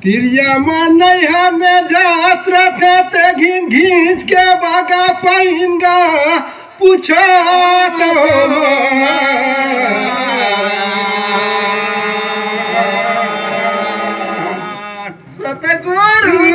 तिरिया मन हमें जात रखे ते घिन घींच के बागा पहिंगा पूछा सतगुरु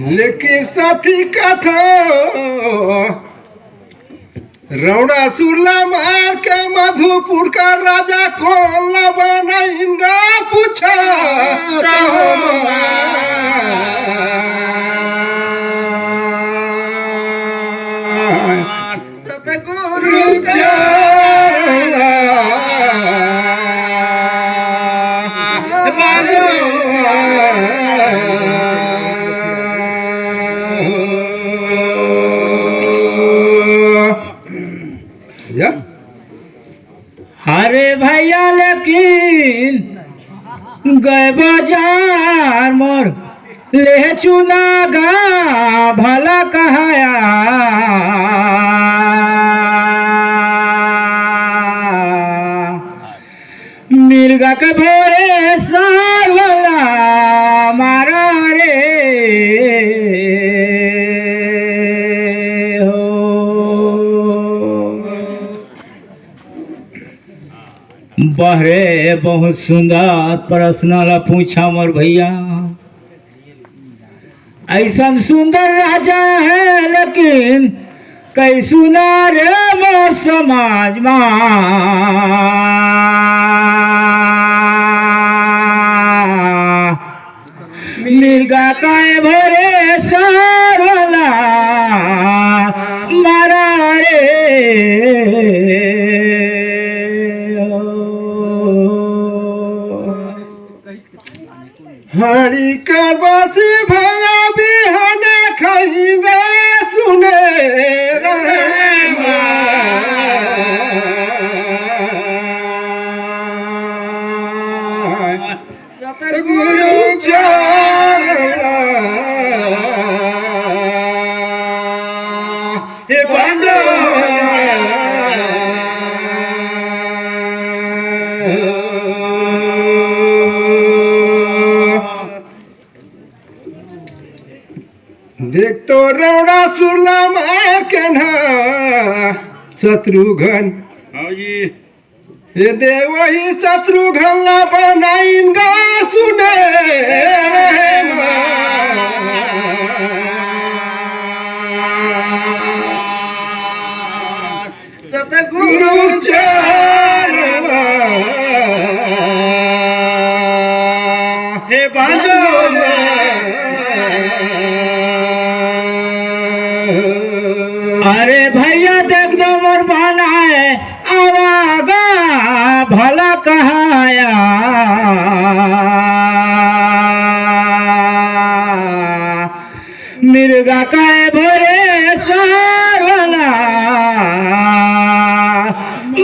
लेकिन साथी कथा रौड़ा सुरला मार के मधुपुर का राजा कौन बनाएंगा पूछा अरे भैया लेकिन गए बाजार मोर ले चुना गा भला कहाया मिर्गा के भोरे सार वाला मारा रे बहरे बहुत सुंदर प्रश्न पूछा मोर भैया ऐसा सुंदर राजा है लेकिन कई सुना रे मोर समाज मिर्गा का भरे सारला मारा रे हरी करवासी भैया बिहाने खही रे सुने गुरु देख तो रौड़ा सुरला मार के ना शत्रुघ्न ये दे वही शत्रुघ्न ला बनाएंगा सुने सतगुरु चरणा हे बाजो अरे भैया देख दो मोर बनाए आवागा भला कहाया मिर्गा का भरे सारला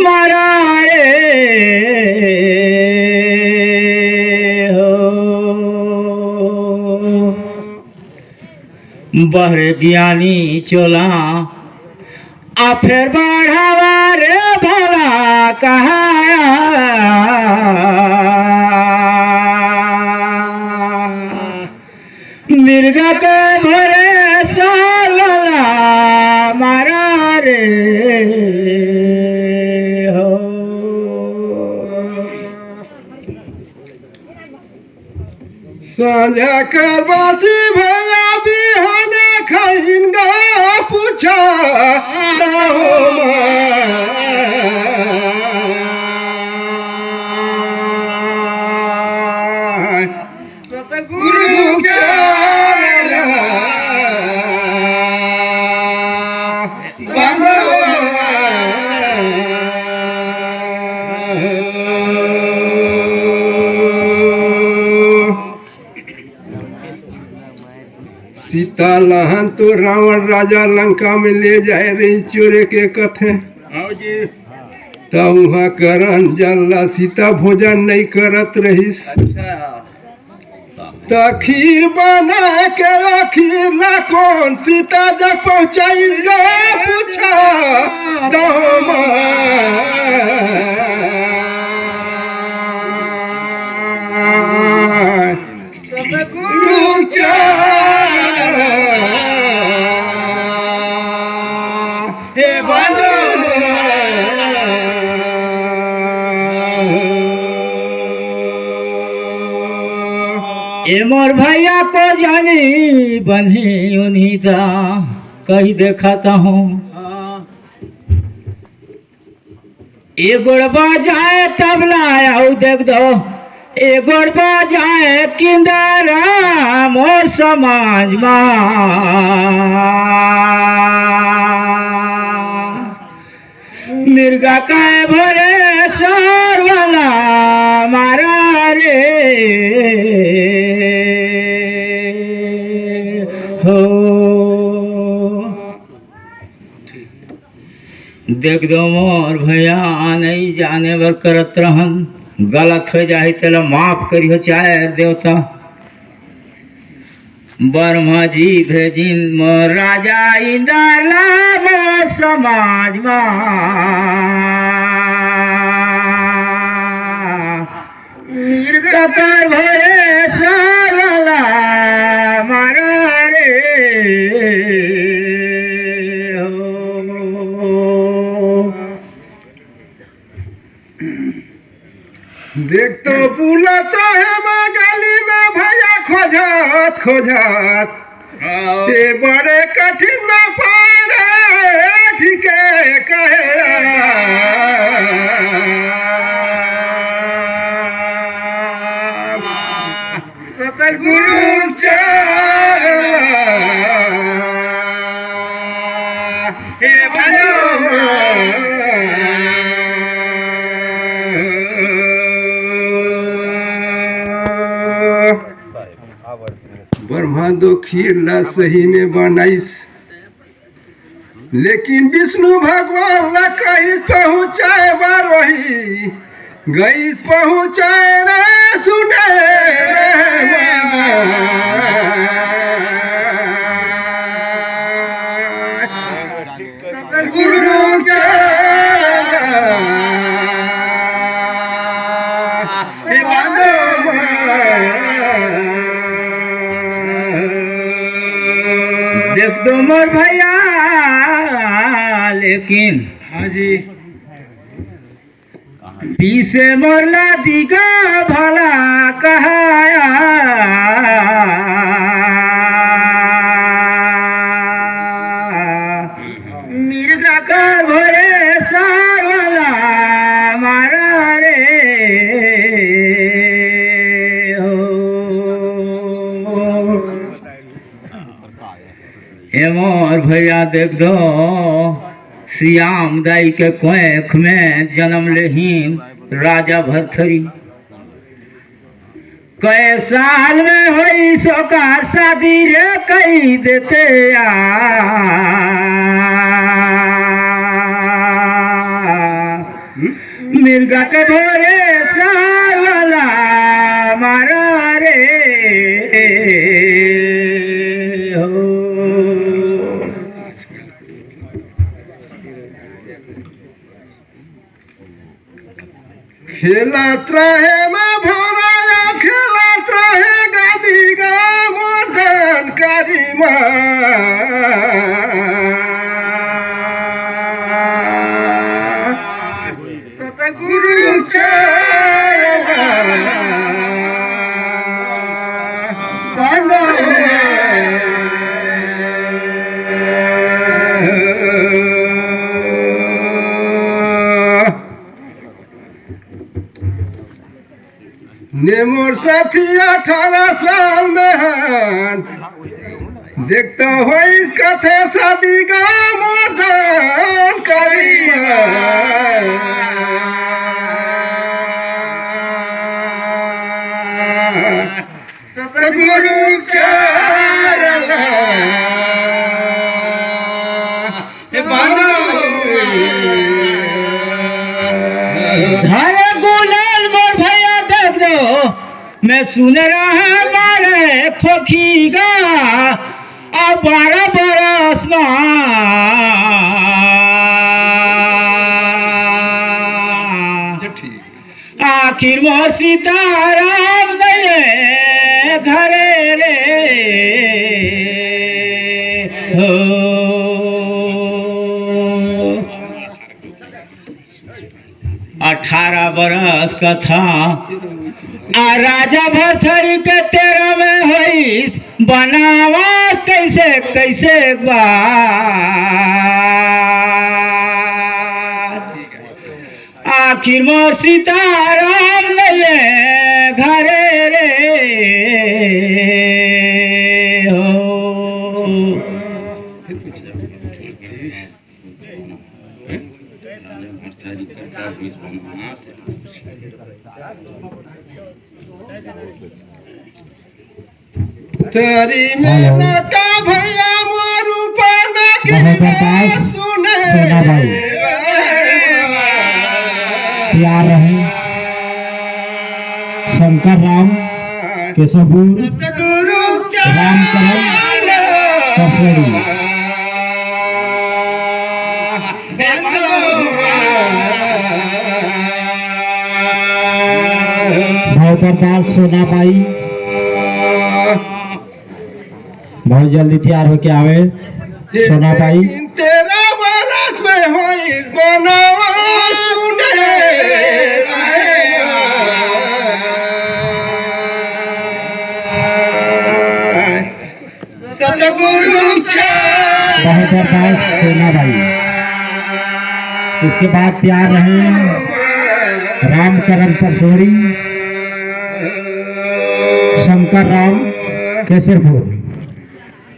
मारा रे बहरे ज्ञानी चोला आ फिर बढ़ावा रे भला कहाया मिर्गा के भरे साला मारा रे हो साझा करवासी भैया बिहाने खहिंगा पूछा गुरु के सीता लहन तो रावण राजा लंका में ले जाए रही चोरे के कथे। हाँ जी। तो वहाँ करन जल्ला सीता भोजन नहीं करत रहीस। अच्छा। तो खीर बना के खीर ला कौन सीता जब पहुँचाई गए पूछा ए मोर भैया को जानी बनी उन्हीं था कहीं देखाता हूँ। ए गोड़बा जाए तबला आऊ देख दो, ए गोड़बा जाए किंदारा मोर समाज मिर्गा का भरे सर वाला मारा रे हो। देख दो मोर भैया नहीं जाने बर करत रहन, गलत हो जाए चलो माफ करियो चाहे देवता। ब्रह्मा जी भेजिन मोर राजा इंद्रला मोर समाज मिर्गा कर भरे साला मारा रे हो। देख तो बुलाता है मैं गली में भैया खोजत खोजत ये बड़े कठिन में पारे ठीक है कहे सतगुरु चला हे ब्रह्मा दो खीर ला सही में बनाइस, लेकिन विष्णु भगवान ला कहीं पहुँचाए बारोही गईस पहुँचाए रे सुने गुरु देख दो मोर भैया लेकिन हाँ जी पीछे मोरला दिगा भला कहाया मिर्गा का भरे साला मारा रे ए मोर भैया देख दो श्याम दाई के कोख में जन्म लेहीन राजा भरथरी कै साल में हुई सोका शादी रे कही देते मिर्गा के भोरे साल वाला मारा रे हो। खेलत रहे मैं भोराया खेलत रहे गादी गा मोदन करीमा सतगुरु चला ने मोर साथी 18 साल में हन देखता हो इस कथे शादी का मोर करीमा सतगुरु चला मैं सुन रहा मारे खोखीगा अब 12 बरस ठीक आखिर मोर सीताराम गए घरे रे हो 18 बरस का था आ राजा भरथरी के 13 में होइस बनावा कैसे कैसे बात आखिर मोर सीताराम ले घरे रे हो तेरी हेलो। में का भैया मोर ऊपर में प्रकाश सुने सोना भाई तैयार रहे शंकर राम केशवपुर सतगुरु रामकरण कसरी भाव प्रकाश सोना भाई बहुत जल्दी तैयार होके आवे सोना भाई तेरा बरस में हो इस बनावा सुने सतगुरु बहुत प्रकाश सोना भाई इसके बाद तैयार रहे रामकरण परसोरी शंकर राम केसरपुर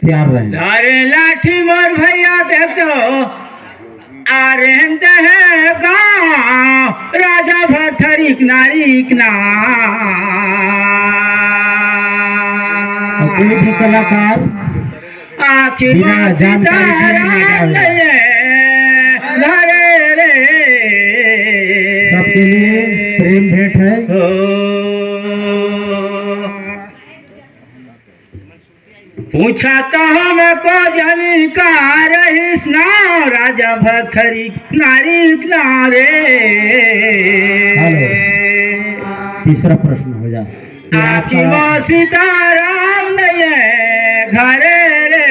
तैयार रहे धारे लाठी मोर भैया देख दो आ रहे है गाँव राजा भरथरी नारी और कोई भी कलाकार आखिर बिना जानकारी के नहीं आ जाए। घरे रे सबके लिए प्रेम भेंट है हो पूछा तो हमको जनी का रहीस ना राजा भरथरी नारी किनारे हेलो। तीसरा प्रश्न हो जाए आपकी माँ सीताराम ने घरे रे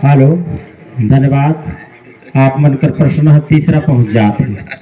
हेलो धन्यवाद आप मनकर प्रश्न तीसरा पहुंच जाते हैं